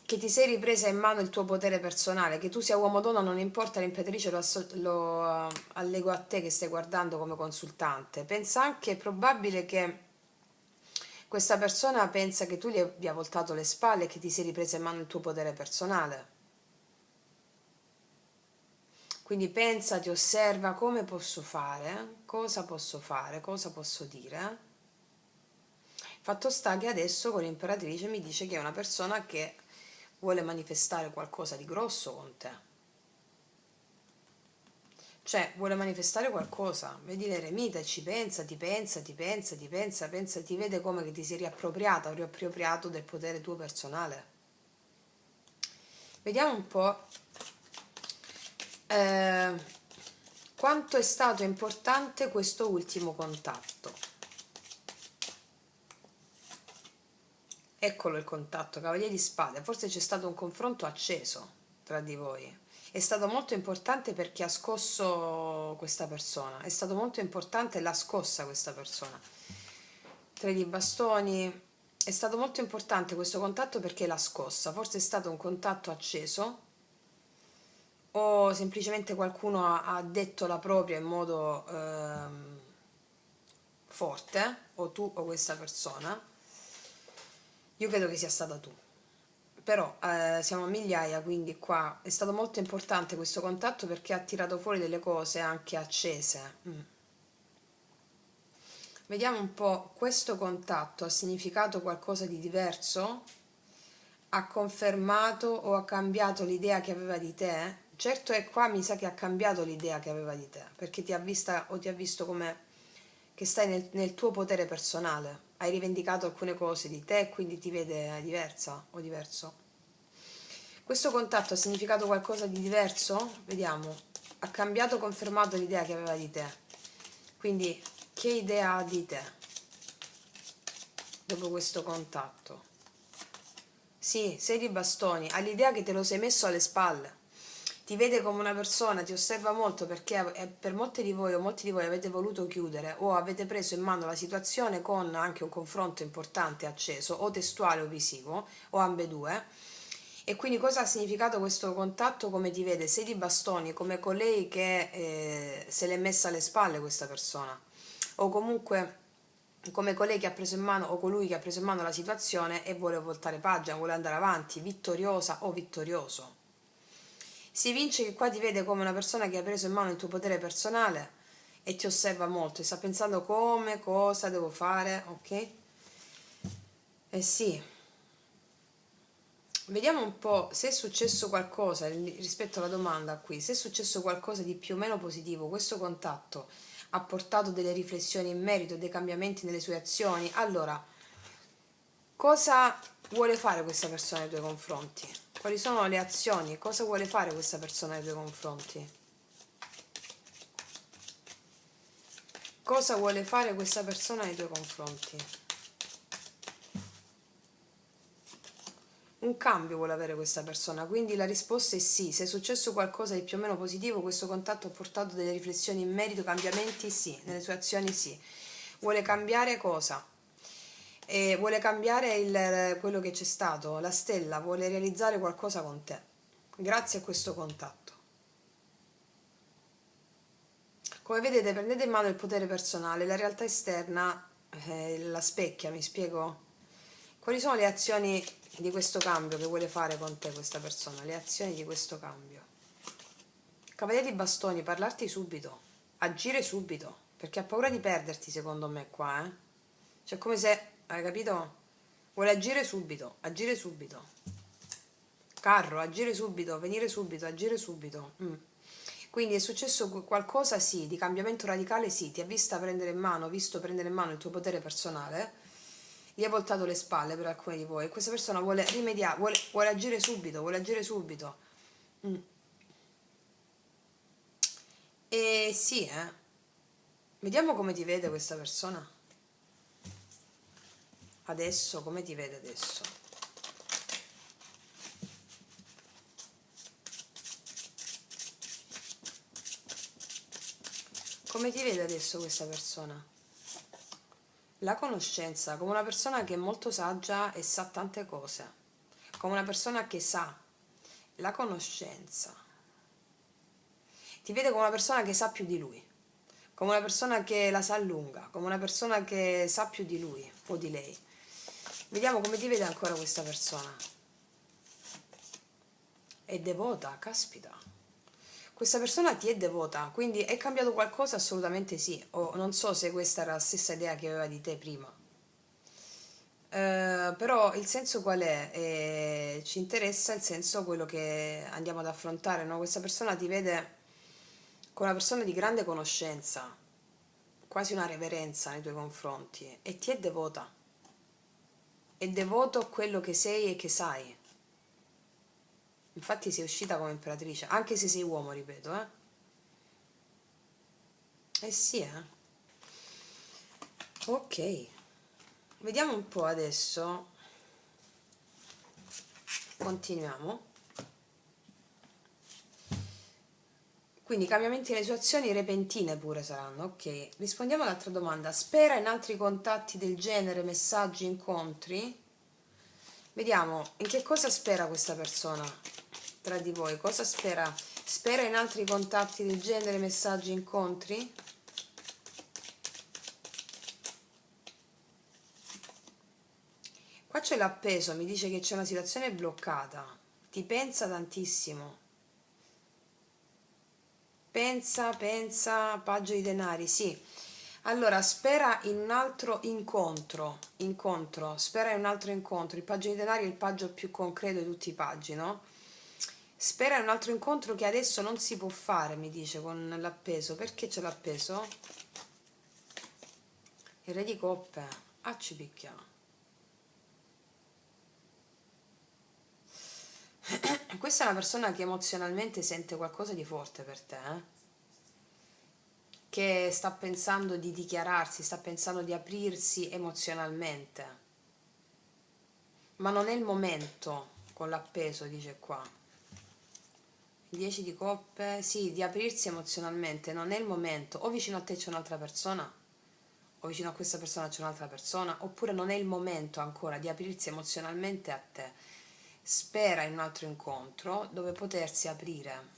che ti sei ripresa in mano il tuo potere personale, che tu sia uomo o donna non importa, l'imperatrice lo allego a te che stai guardando come consultante. Pensa anche, è probabile che questa persona pensa che tu gli abbia voltato le spalle e che ti sei ripresa in mano il tuo potere personale. Quindi pensa, ti osserva, come posso fare, cosa posso fare, cosa posso dire. Fatto sta che adesso con l'imperatrice mi dice che è una persona che vuole manifestare qualcosa di grosso con te, cioè vuole manifestare qualcosa. Vedi l'eremita e ci pensa, ti pensa, ti pensa, ti pensa, pensa, ti vede come che ti sei riappropriata o riappropriato del potere tuo personale. Vediamo un po' quanto è stato importante questo ultimo contatto. Eccolo il contatto, Cavaliere di Spade. Forse c'è stato un confronto acceso tra di voi. È stato molto importante perché ha scosso questa persona. È stato molto importante, l'ha scossa questa persona. Tre di bastoni. È stato molto importante questo contatto perché l'ha scossa. Forse è stato un contatto acceso o semplicemente qualcuno ha detto la propria in modo forte, o tu o questa persona. Io credo che sia stata tu, però siamo a migliaia, quindi qua è stato molto importante questo contatto perché ha tirato fuori delle cose anche accese. Vediamo un po', questo contatto ha significato qualcosa di diverso? Ha confermato o ha cambiato l'idea che aveva di te? Certo è, qua mi sa che ha cambiato l'idea che aveva di te, perché ti ha vista o ti ha visto come che stai nel tuo potere personale. Hai rivendicato alcune cose di te e quindi ti vede diversa o diverso. Questo contatto ha significato qualcosa di diverso? Vediamo. Ha cambiato o confermato l'idea che aveva di te. Quindi, che idea ha di te dopo questo contatto? Sì, 6 di bastoni. Ha l'idea che te lo sei messo alle spalle. Ti vede come una persona, ti osserva molto perché per molti di voi o molti di voi avete voluto chiudere o avete preso in mano la situazione con anche un confronto importante acceso o testuale o visivo o ambedue. E quindi cosa ha significato questo contatto? Come ti vede? Sei di bastoni, come colei che se l'è messa alle spalle questa persona, o comunque come colei che ha preso in mano o colui che ha preso in mano la situazione e vuole voltare pagina, vuole andare avanti, vittoriosa o vittorioso. Si vince che qua ti vede come una persona che ha preso in mano il tuo potere personale e ti osserva molto e sta pensando come, cosa devo fare, ok? Eh sì. Vediamo un po' se è successo qualcosa rispetto alla domanda qui, se è successo qualcosa di più o meno positivo, questo contatto ha portato delle riflessioni in merito, dei cambiamenti nelle sue azioni. Allora, cosa vuole fare questa persona nei tuoi confronti? Quali sono le azioni? Cosa vuole fare questa persona nei tuoi confronti? Cosa vuole fare questa persona nei tuoi confronti? un cambio vuole avere questa persona, quindi la risposta è sì. Se è successo qualcosa di più o meno positivo, questo contatto ha portato delle riflessioni in merito, cambiamenti sì, nelle sue azioni sì. Vuole cambiare cosa? E vuole cambiare quello che c'è stato, la stella, vuole realizzare qualcosa con te, grazie a questo contatto. Come vedete, prendete in mano il potere personale, la realtà esterna la specchia, mi spiego? Quali sono le azioni di questo cambio che vuole fare con te questa persona? Le azioni di questo cambio. Cavaliere di bastoni, parlarti subito, agire subito, perché ha paura di perderti secondo me qua, eh? Cioè come se, hai capito? Vuole agire subito, agire subito. Carro, agire subito, venire subito, agire subito. Quindi è successo qualcosa, sì, di cambiamento radicale, sì, ti ha vista prendere in mano, visto prendere in mano il tuo potere personale, gli hai voltato le spalle per alcuni di voi e questa persona vuole rimediare, vuole agire subito, vuole agire subito. Mm. E sì, vediamo come ti vede questa persona. Adesso, come ti vede adesso? Come ti vede adesso questa persona? La conoscenza, come una persona che è molto saggia e sa tante cose, come una persona che sa. La conoscenza. Ti vede come una persona che sa più di lui, come una persona che la sa lunga, come una persona che sa più di lui o di lei. Vediamo come ti vede ancora questa persona. È devota, caspita. Questa persona ti è devota, quindi è cambiato qualcosa? Assolutamente sì. O non so se questa era la stessa idea che aveva di te prima. Però il senso qual è? Ci interessa il senso quello che andiamo ad affrontare, no? Questa persona ti vede come una persona di grande conoscenza, quasi una reverenza nei tuoi confronti e ti è devota. È devoto a quello che sei e che sai. Infatti sei uscita come imperatrice, anche se sei uomo, ripeto, eh? Eh sì, eh? Ok, vediamo un po' adesso. Continuiamo. Quindi cambiamenti nelle sue azioni repentine pure saranno, ok. Rispondiamo all'altra domanda. Spera in altri contatti del genere, messaggi, incontri? Vediamo in che cosa spera questa persona tra di voi. Cosa spera? Spera in altri contatti del genere, messaggi, incontri? Qua c'è l'appeso, mi dice che c'è una situazione bloccata. Ti pensa tantissimo. Pensa, paggio di denari, sì. Allora, spera in un altro incontro, spera in un altro incontro. Il paggio di denari è il paggio più concreto di tutti i paggi, no? Spera in un altro incontro che adesso non si può fare, mi dice con l'appeso. Perché c'è l'appeso? Il re di coppe. Ah, ci picchia. Questa è una persona che emozionalmente sente qualcosa di forte per te, che sta pensando di dichiararsi, sta pensando di aprirsi emozionalmente, ma non è il momento con l'appeso, dice qua. 10 di coppe, sì, di aprirsi emozionalmente, non è il momento. O vicino a te c'è un'altra persona, o vicino a questa persona c'è un'altra persona, oppure non è il momento ancora di aprirsi emozionalmente a te. Spera in un altro incontro dove potersi aprire.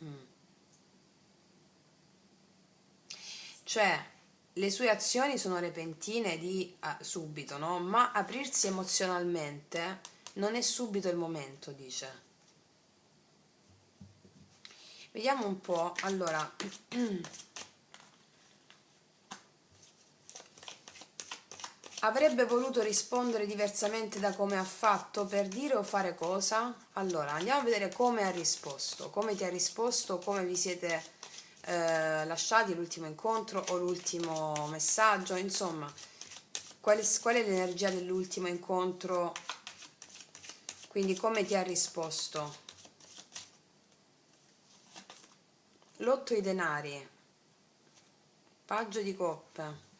Cioè, le sue azioni sono repentine di subito, no? Ma aprirsi emozionalmente non è subito il momento, dice. Vediamo un po', allora, avrebbe voluto rispondere diversamente da come ha fatto per dire o fare cosa? Allora, andiamo a vedere come ha risposto, come ti ha risposto, come vi siete lasciati l'ultimo incontro o l'ultimo messaggio, insomma, qual è l'energia dell'ultimo incontro, quindi come ti ha risposto? L'otto di denari, paggio di coppe.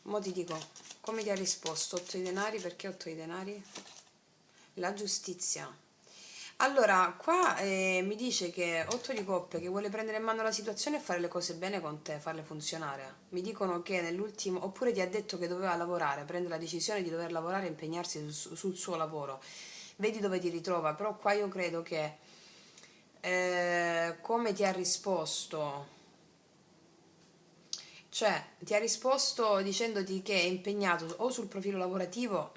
Mo ti dico, come ti ha risposto? 8 di denari, perché 8 di denari? La giustizia. Allora, qua mi dice che 8 di coppe, che vuole prendere in mano la situazione e fare le cose bene con te, farle funzionare. Mi dicono che nell'ultimo, oppure ti ha detto che doveva lavorare, prende la decisione di dover lavorare e impegnarsi sul suo lavoro. Vedi dove ti ritrova, però qua io credo che come ti ha risposto, cioè ti ha risposto dicendoti che è impegnato o sul profilo lavorativo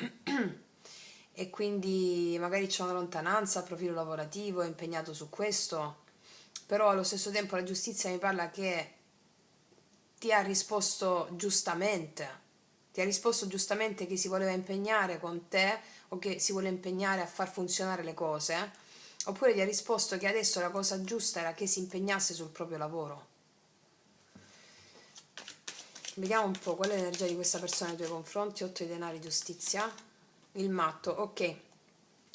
e quindi magari c'è una lontananza al profilo lavorativo, è impegnato su questo, però allo stesso tempo la giustizia mi parla che ti ha risposto giustamente, ti ha risposto giustamente che si voleva impegnare con te o che si vuole impegnare a far funzionare le cose, oppure ti ha risposto che adesso la cosa giusta era che si impegnasse sul proprio lavoro. Vediamo un po' qual è l'energia di questa persona nei tuoi confronti. 8 di denari, giustizia, il matto, ok.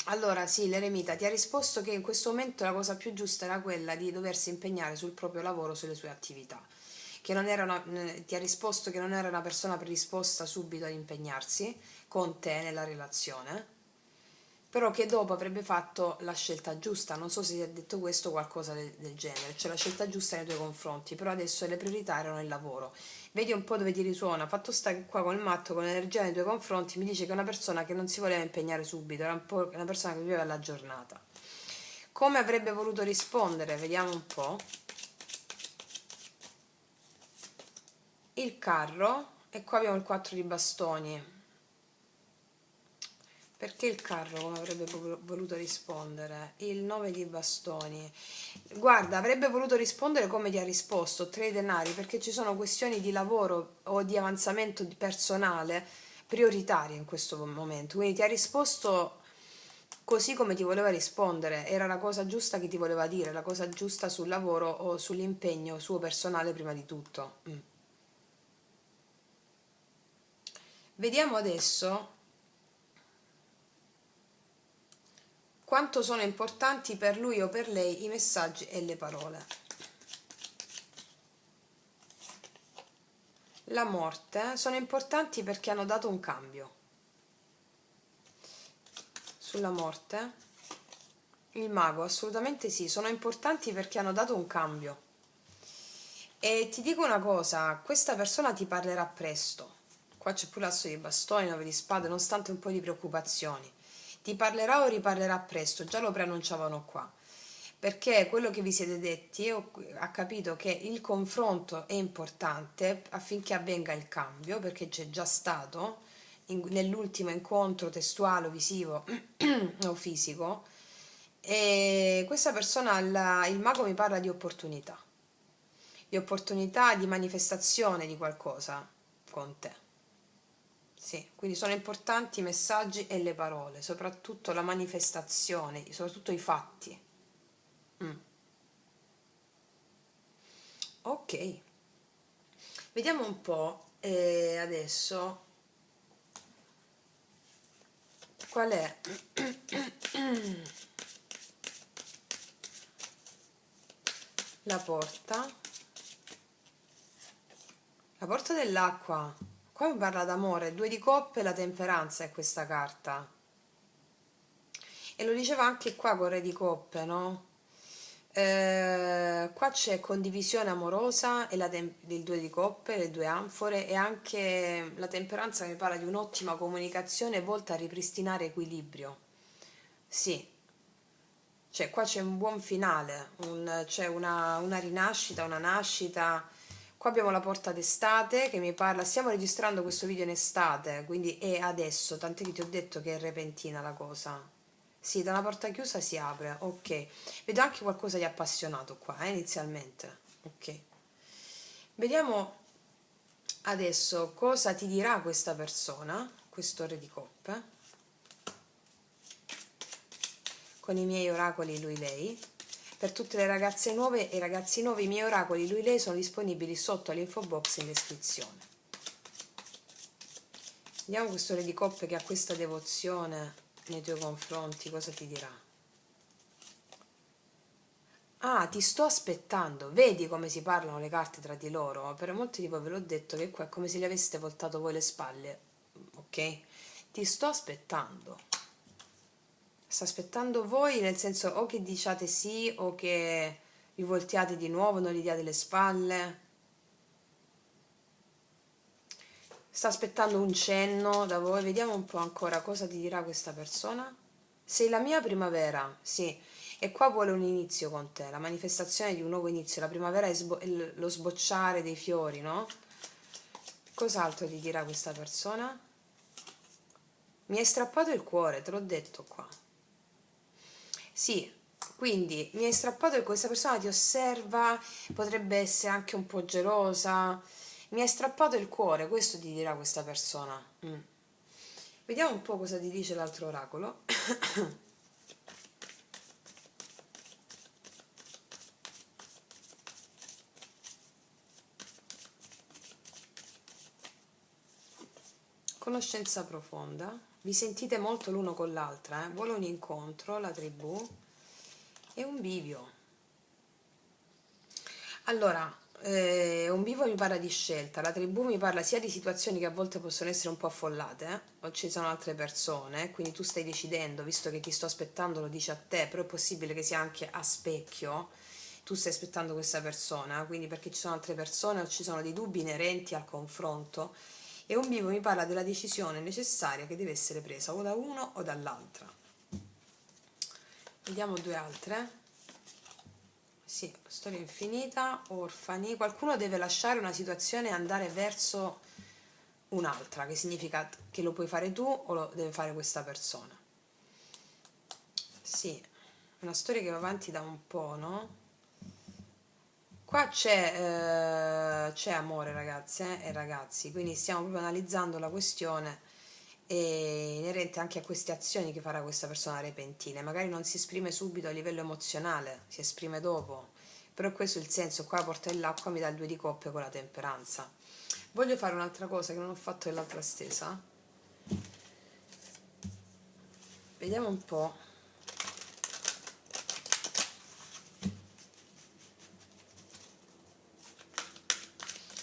Allora sì, l'eremita ti ha risposto che in questo momento la cosa più giusta era quella di doversi impegnare sul proprio lavoro, sulle sue attività, che non era ti ha risposto che non era una persona predisposta subito ad impegnarsi con te nella relazione, però che dopo avrebbe fatto la scelta giusta. Non so se ti ha detto questo o qualcosa del genere, cioè la scelta giusta nei tuoi confronti, però adesso le priorità erano il lavoro. Vedi un po' dove ti risuona. Fatto sta che qua con il matto, con l'energia nei tuoi confronti, mi dice che è una persona che non si voleva impegnare subito, era un po' una persona che viveva la giornata. Come avrebbe voluto rispondere? Vediamo un po'. Il carro, e qua abbiamo il 4 di bastoni. Perché il carro come avrebbe voluto rispondere? Il 9 di bastoni. Guarda, avrebbe voluto rispondere come ti ha risposto, 3 denari, perché ci sono questioni di lavoro o di avanzamento personale prioritarie in questo momento. Quindi ti ha risposto così come ti voleva rispondere, era la cosa giusta che ti voleva dire, la cosa giusta sul lavoro o sull'impegno suo personale prima di tutto. Vediamo adesso quanto sono importanti per lui o per lei i messaggi e le parole. La morte sono importanti perché hanno dato un cambio. Sulla morte, il mago, assolutamente sì, sono importanti perché hanno dato un cambio. E ti dico una cosa, questa persona ti parlerà presto. Qua c'è pure l'asso di bastoni, 9 di spade, nonostante un po' di preoccupazioni. Ti parlerà o riparlerà presto, già lo preannunciavano qua. Perché quello che vi siete detti ha capito che il confronto è importante affinché avvenga il cambio, perché c'è già stato nell'ultimo incontro testuale o visivo o fisico, e questa persona, il mago mi parla di opportunità di manifestazione di qualcosa con te. Sì, quindi sono importanti i messaggi e le parole, soprattutto la manifestazione, soprattutto i fatti. Mm. Ok, vediamo un po' adesso qual è la porta. La porta dell'acqua. Qua mi parla d'amore, 2 di coppe, la temperanza è questa carta. E lo diceva anche qua con re di coppe, no? Qua c'è condivisione amorosa e il 2 di coppe, le 2 anfore, e anche la temperanza mi parla di un'ottima comunicazione volta a ripristinare equilibrio. Sì, cioè qua c'è un buon finale, c'è una rinascita, una nascita. Qua abbiamo la porta d'estate che mi parla, stiamo registrando questo video in estate, quindi è adesso, tant'è che ti ho detto che è repentina la cosa. Sì, da una porta chiusa si apre, ok. Vedo anche qualcosa di appassionato qua, inizialmente. Ok. Vediamo adesso cosa ti dirà questa persona, questo re di coppe, con i miei oracoli lui-lei. Per tutte le ragazze nuove e i ragazzi nuovi, i miei oracoli lui-lei sono disponibili sotto all'info box in descrizione. Vediamo questo re di coppe che ha questa devozione nei tuoi confronti, cosa ti dirà? Ah, ti sto aspettando. Vedi come si parlano le carte tra di loro? Per molti di voi ve l'ho detto che qua è come se gli aveste voltato voi le spalle, ok? Ti sto aspettando. Sta aspettando voi, nel senso o che diciate sì o che vi voltiate di nuovo, non gli diate le spalle. Sta aspettando un cenno da voi, vediamo un po' ancora cosa ti dirà questa persona. Sei la mia primavera, sì, e qua vuole un inizio con te, la manifestazione di un nuovo inizio. La primavera è, è lo sbocciare dei fiori, no? Cos'altro ti dirà questa persona? Mi hai strappato il cuore, te l'ho detto qua. Sì, quindi mi hai strappato e questa persona ti osserva, potrebbe essere anche un po' gelosa. Mi hai strappato il cuore, questo ti dirà questa persona. Vediamo un po' cosa ti dice l'altro oracolo. Conoscenza profonda. Vi sentite molto l'uno con l'altra, eh? Vuole un incontro, la tribù, e un bivio. Allora, un vivo mi parla di scelta, la tribù mi parla sia di situazioni che a volte possono essere un po' affollate, o ci sono altre persone, quindi tu stai decidendo, visto che ti sto aspettando, lo dici a te, però è possibile che sia anche a specchio, tu stai aspettando questa persona, quindi perché ci sono altre persone o ci sono dei dubbi inerenti al confronto, e un vivo mi parla della decisione necessaria che deve essere presa o da uno o dall'altra. Vediamo due altre. Sì, storia infinita, orfani. Qualcuno deve lasciare una situazione e andare verso un'altra, che significa che lo puoi fare tu o lo deve fare questa persona. Sì, è una storia che va avanti da un po', no? Qua c'è amore, ragazze e ragazzi, quindi stiamo proprio analizzando la questione inerente anche a queste azioni che farà questa persona repentina. Magari non si esprime subito a livello emozionale, si esprime dopo, però questo è il senso. Qua porta l'acqua, mi dà il 2 di coppe con la temperanza. Voglio fare un'altra cosa che non ho fatto nell'altra stesa. Vediamo un po'.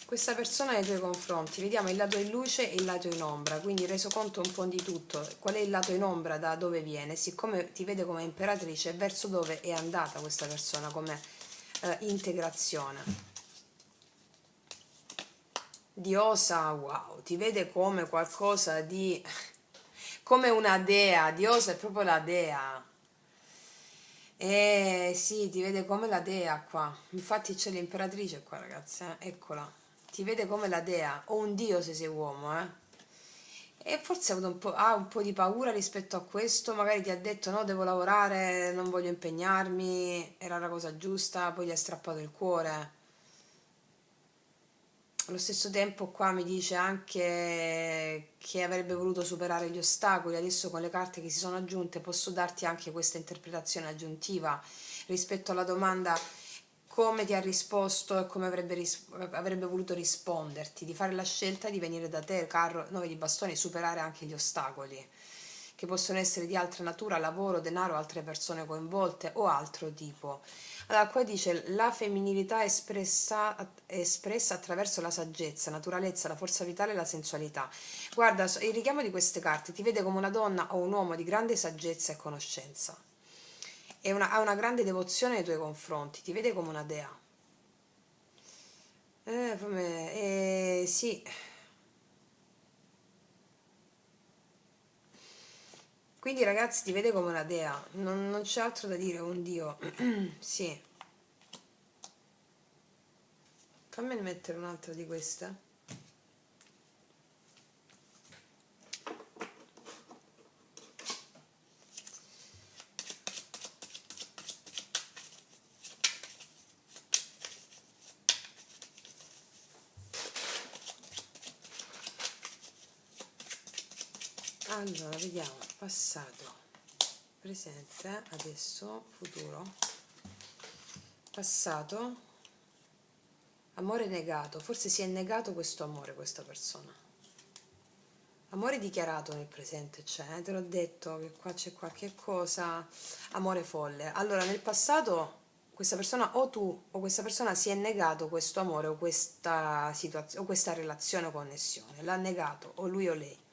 Questa persona nei tuoi confronti, vediamo il lato in luce e il lato in ombra, quindi reso conto un po' di tutto. Qual è il lato in ombra, da dove viene? Siccome ti vede come imperatrice, verso dove è andata questa persona come integrazione. Diosa, wow, ti vede come qualcosa di... come una dea, Diosa è proprio la dea. Sì, ti vede come la dea qua. Infatti c'è l'imperatrice qua, ragazze, eccola. Ti vede come la dea, o un dio se sei uomo, eh. E forse ha un po' di paura rispetto a questo, magari ti ha detto no, devo lavorare, non voglio impegnarmi, era la cosa giusta, poi gli ha strappato il cuore. Allo stesso tempo qua mi dice anche che avrebbe voluto superare gli ostacoli. Adesso con le carte che si sono aggiunte posso darti anche questa interpretazione aggiuntiva rispetto alla domanda come ti ha risposto e come avrebbe voluto risponderti, di fare la scelta di venire da te, carro 9 di bastoni, e superare anche gli ostacoli che possono essere di altra natura, lavoro, denaro, altre persone coinvolte o altro tipo. Allora, qua dice la femminilità è espressa attraverso la saggezza, naturalezza, la forza vitale e la sensualità. Guarda, il richiamo di queste carte ti vede come una donna o un uomo di grande saggezza e conoscenza. Ha una grande devozione nei tuoi confronti, ti vede come una dea. Sì. Quindi ragazzi ti vede come una dea, non c'è altro da dire, un dio. Sì. Fammi mettere un'altra di queste. Allora, vediamo, passato, presente, adesso, futuro. Passato, amore negato, forse si è negato questo amore, questa persona. Amore dichiarato nel presente c'è, te l'ho detto che qua c'è qualche cosa, amore folle. Allora, nel passato questa persona o tu o questa persona si è negato questo amore o questa situazione o questa relazione o connessione, l'ha negato o lui o lei.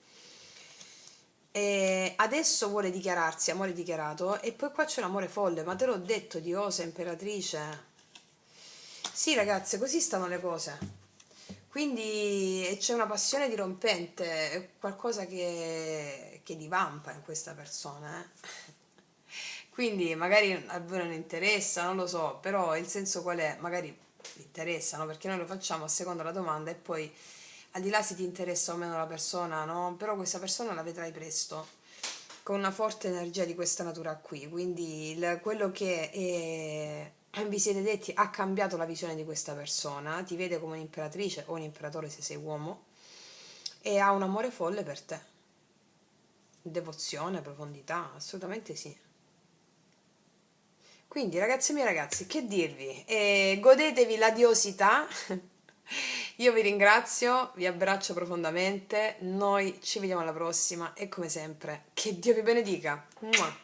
E adesso vuole dichiararsi amore dichiarato e poi qua c'è un amore folle, ma te l'ho detto, diosa, imperatrice. Sì, ragazze, così stanno le cose. Quindi c'è una passione dirompente, è qualcosa che divampa in questa persona, eh. Quindi magari a voi non interessa, non lo so, però il senso qual è? Magari vi interessa, no? Perché noi lo facciamo a seconda della domanda e poi al di là se ti interessa o meno la persona, no? Però questa persona la vedrai presto, con una forte energia di questa natura qui, quindi quello che vi siete detti ha cambiato la visione di questa persona, ti vede come un'imperatrice o un imperatore se sei uomo e ha un amore folle per te, devozione, profondità, assolutamente sì. Quindi ragazzi e miei ragazzi, che dirvi? Godetevi la diosità. Io vi ringrazio, vi abbraccio profondamente, noi ci vediamo alla prossima e come sempre, che Dio vi benedica. Mua.